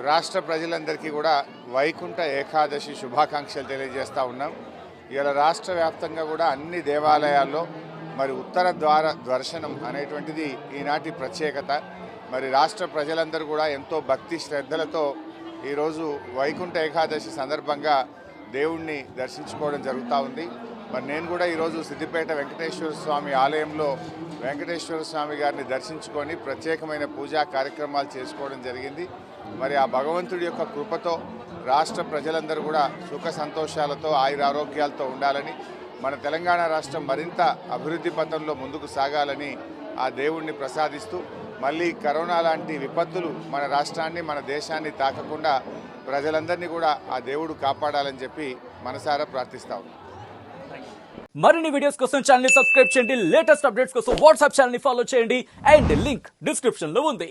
రాష్ట్ర ప్రజలందరికీ కూడా వైకుంఠ ఏకాదశి శుభాకాంక్షలు తెలియజేస్తూ ఉన్నాం. ఇలా రాష్ట్ర వ్యాప్తంగా కూడా అన్ని దేవాలయాల్లో మరి ఉత్తర ద్వార దర్శనం అనేటువంటిది ఈనాటి ప్రత్యేకత. మరి రాష్ట్ర ప్రజలందరూ కూడా ఎంతో భక్తి శ్రద్ధలతో ఈరోజు వైకుంఠ ఏకాదశి సందర్భంగా దేవుణ్ణి దర్శించుకోవడం జరుగుతూ ఉంది. మరి నేను కూడా ఈరోజు సిద్దిపేట వెంకటేశ్వర స్వామి ఆలయంలో వెంకటేశ్వర స్వామి గారిని దర్శించుకొని ప్రత్యేకమైన పూజా కార్యక్రమాలు చేసుకోవడం జరిగింది. మరి ఆ భగవంతుడి యొక్క కృపతో రాష్ట్ర ప్రజలందరూ కూడా సుఖ సంతోషాలతో ఆయురారోగ్యాలతో ఉండాలని, మన తెలంగాణ రాష్ట్రం మరింత అభివృద్ధి పథంలో ముందుకు సాగాలని ఆ దేవుణ్ణి ప్రసాదిస్తూ మళ్ళీ కరోనా లాంటి విపత్తులు మన రాష్ట్రాన్ని మన దేశాన్ని తాకకుండా ప్రజలందరినీ కూడా ఆ దేవుడు కాపాడాలని చెప్పి మనసారా ప్రార్థిస్తాం. మరిన్ని వీడియోస్ కోసం ఛానల్ ని సబ్స్క్రైబ్ చేయండి. లేటెస్ట్ అప్డేట్స్ కోసం వాట్సాప్ ఛానల్ ని ఫాలో చేయండి అండ్ లింక్ డిస్క్రిప్షన్ లో ఉంది.